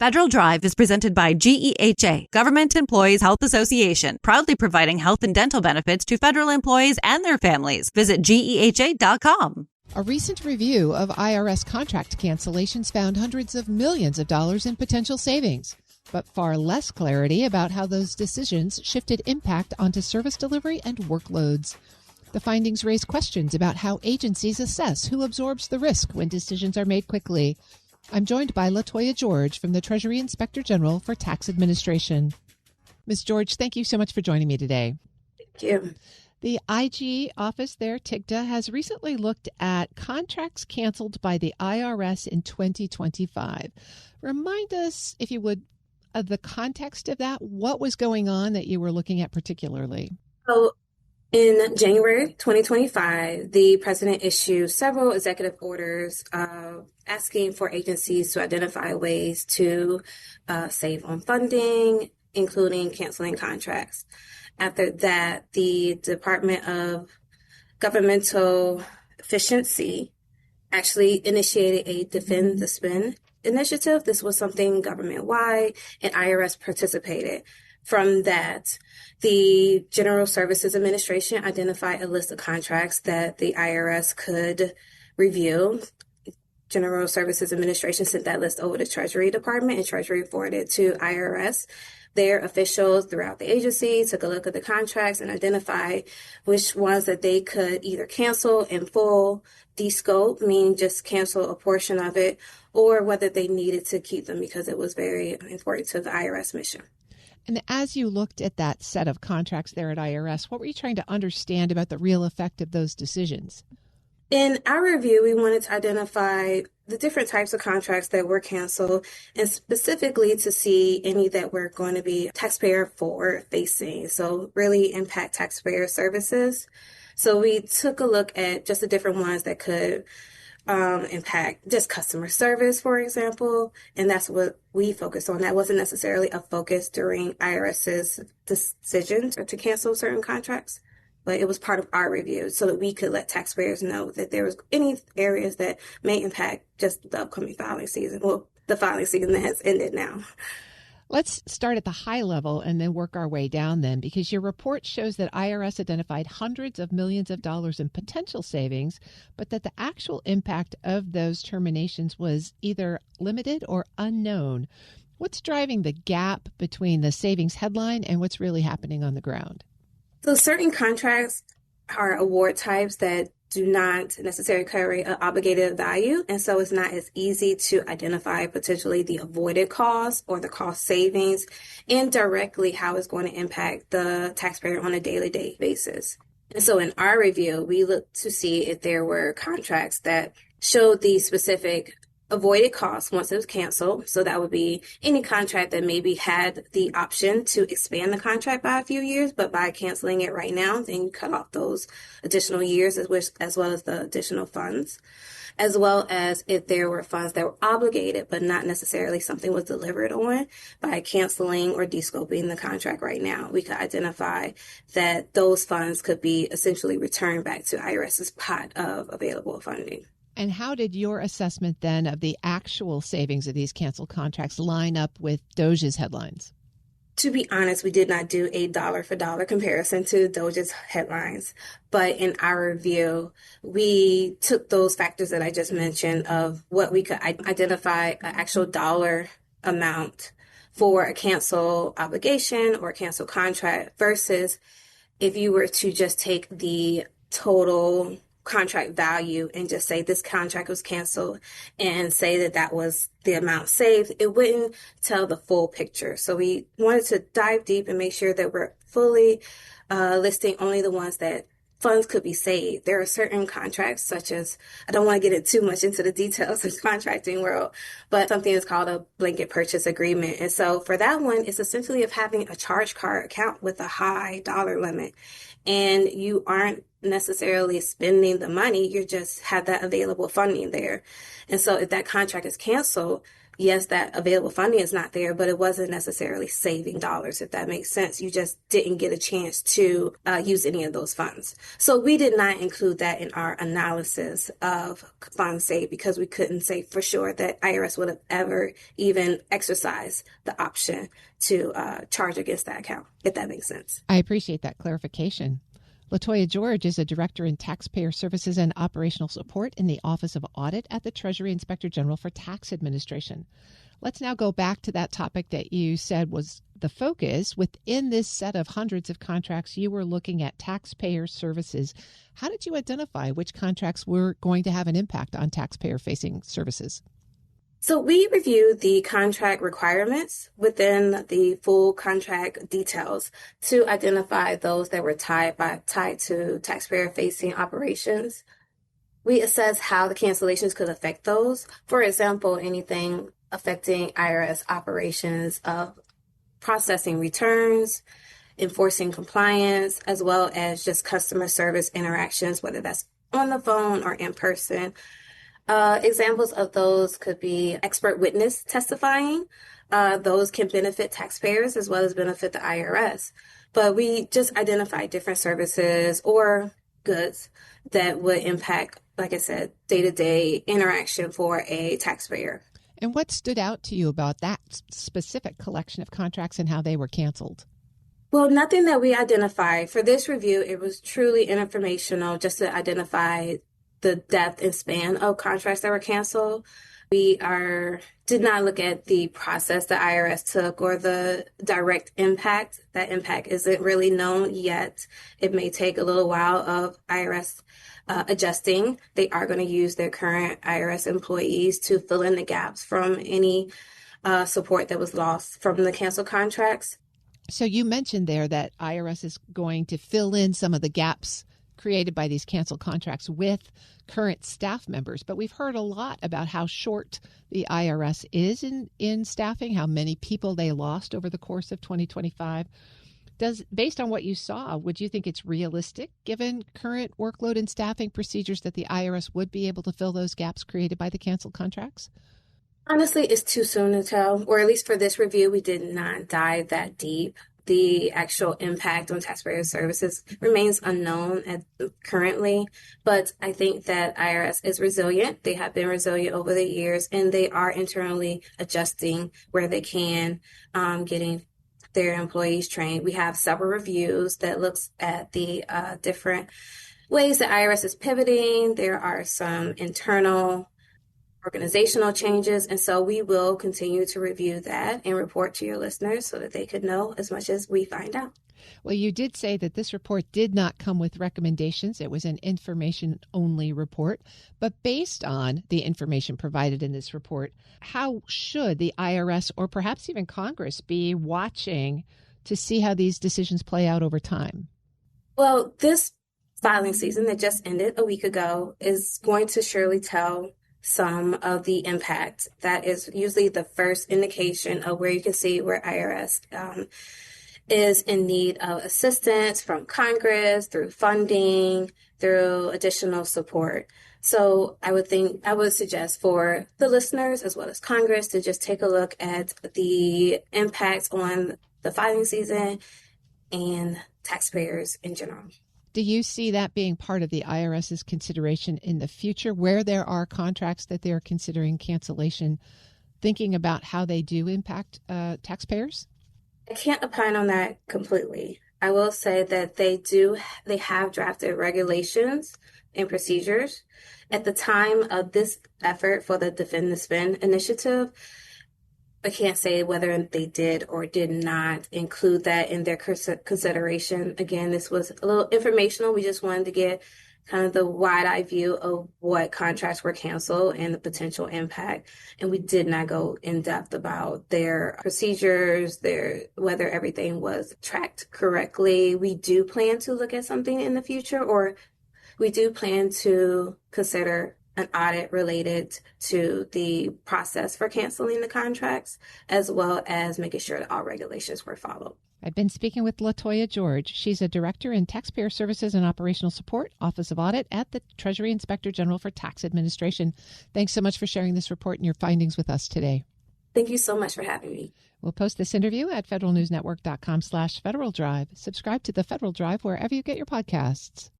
Federal Drive is presented by GEHA, Government Employees Health Association, proudly providing health and dental benefits to federal employees and their families. Visit GEHA.com. A recent review of IRS contract cancellations found hundreds of millions of dollars in potential savings, but far less clarity about how those decisions shifted impact onto service delivery and workloads. The findings raise questions about how agencies assess who absorbs the risk when decisions are made quickly. I'm joined by LaToya George from the Treasury Inspector General for Tax Administration. Ms. George, thank you so much for joining me today. Thank you. The IG office there, TIGTA, has recently looked at contracts canceled by the IRS in 2025. Remind us, if you would, of the context of that. What was going on that you were looking at particularly? So in January 2025, the president issued several executive orders asking for agencies to identify ways to save on funding, including canceling contracts. After that, the Department of Governmental Efficiency actually initiated a Defend the Spend initiative. This was something government-wide, and IRS participated. From that, the General Services Administration identified a list of contracts that the IRS could review. General Services Administration sent that list over to Treasury Department, and Treasury forwarded it to IRS. Their officials throughout the agency took a look at the contracts and identified which ones that they could either cancel in full, descope, meaning just cancel a portion of it, or whether they needed to keep them because it was very important to the IRS mission. And as you looked at that set of contracts there at IRS, what were you trying to understand about the real effect of those decisions? In our review, we wanted to identify the different types of contracts that were canceled, and specifically to see any that were going to be taxpayer forward facing, so really impact taxpayer services. So we took a look at just the different ones that could impact just customer service, for example, and that's what we focused on. That wasn't necessarily a focus during IRS's decision to cancel certain contracts, but it was part of our review so that we could let taxpayers know that there was any areas that may impact just the upcoming filing season. Well, the filing season that has ended now. Let's start at the high level and then work our way down then, because your report shows that IRS identified hundreds of millions of dollars in potential savings, but that the actual impact of those terminations was either limited or unknown. What's driving the gap between the savings headline and what's really happening on the ground? So certain contracts are award types that do not necessarily carry an obligated value, and so it's not as easy to identify potentially the avoided costs or the cost savings and directly how it's going to impact the taxpayer on a daily basis. And so in our review, we looked to see if there were contracts that showed the specific avoided costs once it was canceled. So that would be any contract that maybe had the option to expand the contract by a few years, but by canceling it right now, then you cut off those additional years as well as the additional funds, as well as if there were funds that were obligated, but not necessarily something was delivered on. By canceling or descoping the contract right now, we could identify that those funds could be essentially returned back to IRS's pot of available funding. And how did your assessment then of the actual savings of these canceled contracts line up with DOJ's headlines? To be honest, we did not do a dollar for dollar comparison to DOJ's headlines. But in our review, we took those factors that I just mentioned of what we could identify an actual dollar amount for a cancel obligation or a cancel contract versus if you were to just take the total contract value and just say this contract was canceled and say that that was the amount saved, it wouldn't tell the full picture. So we wanted to dive deep and make sure that we're fully listing only the ones that funds could be saved. There are certain contracts, such as, I don't want to get too much into the details of the contracting world, but something is called a blanket purchase agreement. And so for that one, it's essentially of having a charge card account with a high dollar limit. And you aren't necessarily spending the money, you just have that available funding there. And so if that contract is canceled, yes, that available funding is not there, but it wasn't necessarily saving dollars, if that makes sense. You just didn't get a chance to use any of those funds. So we did not include that in our analysis of funds saved because we couldn't say for sure that IRS would have ever even exercised the option to charge against that account, if that makes sense. I appreciate that clarification. LaToya George is a director in taxpayer services and operational support in the Office of Audit at the Treasury Inspector General for Tax Administration. Let's now go back to that topic that you said was the focus. Within this set of hundreds of contracts, you were looking at taxpayer services. How did you identify which contracts were going to have an impact on taxpayer-facing services? So we reviewed the contract requirements within the full contract details to identify those that were tied to taxpayer-facing operations. We assessed how the cancellations could affect those. For example, anything affecting IRS operations of processing returns, enforcing compliance, as well as just customer service interactions, whether that's on the phone or in person. Examples of those could be expert witness testifying. Those can benefit taxpayers as well as benefit the IRS. But we just identified different services or goods that would impact, like I said, day-to-day interaction for a taxpayer. And what stood out to you about that specific collection of contracts and how they were canceled? Well, nothing that we identified. For this review, it was truly informational just to identify the depth and span of contracts that were canceled. We did not look at the process the IRS took or the direct impact. That impact isn't really known yet. It may take a little while of IRS adjusting. They are going to use their current IRS employees to fill in the gaps from any support that was lost from the canceled contracts. So you mentioned there that IRS is going to fill in some of the gaps created by these canceled contracts with current staff members. But we've heard a lot about how short the IRS is in staffing, how many people they lost over the course of 2025. Based on what you saw, would you think it's realistic, given current workload and staffing procedures, that the IRS would be able to fill those gaps created by the canceled contracts? Honestly, it's too soon to tell, or at least for this review, we did not dive that deep. The actual impact on taxpayer services remains unknown currently, but I think that IRS is resilient. They have been resilient over the years, and they are internally adjusting where they can, getting their employees trained. We have several reviews that looks at the different ways that IRS is pivoting. There are some internal organizational changes, and so we will continue to review that and report to your listeners so that they could know as much as we find out. Well, you did say that this report did not come with recommendations. It was an information-only report. But based on the information provided in this report, how should the IRS or perhaps even Congress be watching to see how these decisions play out over time? Well, this filing season that just ended a week ago is going to surely tell some of the impact. That is usually the first indication of where you can see where IRS is in need of assistance from Congress, through funding, through additional support. So I would suggest for the listeners as well as Congress to just take a look at the impacts on the filing season and taxpayers in general. Do you see that being part of the IRS's consideration in the future, where there are contracts that they're considering cancellation, thinking about how they do impact taxpayers? I can't opine on that completely. I will say that they have drafted regulations and procedures. At the time of this effort for the Defend the Spend initiative, I can't say whether they did or did not include that in their consideration. Again, this was a little informational. We just wanted to get kind of the wide-eye view of what contracts were canceled and the potential impact. And we did not go in depth about their procedures, whether everything was tracked correctly. We do plan to look at something in the future, or we do plan to consider an audit related to the process for canceling the contracts, as well as making sure that all regulations were followed. I've been speaking with LaToya George. She's a director in taxpayer services and operational support, Office of Audit at the Treasury Inspector General for Tax Administration. Thanks so much for sharing this report and your findings with us today. Thank you so much for having me. We'll post this interview at federalnewsnetwork.com/Federal Drive. Subscribe to the Federal Drive wherever you get your podcasts.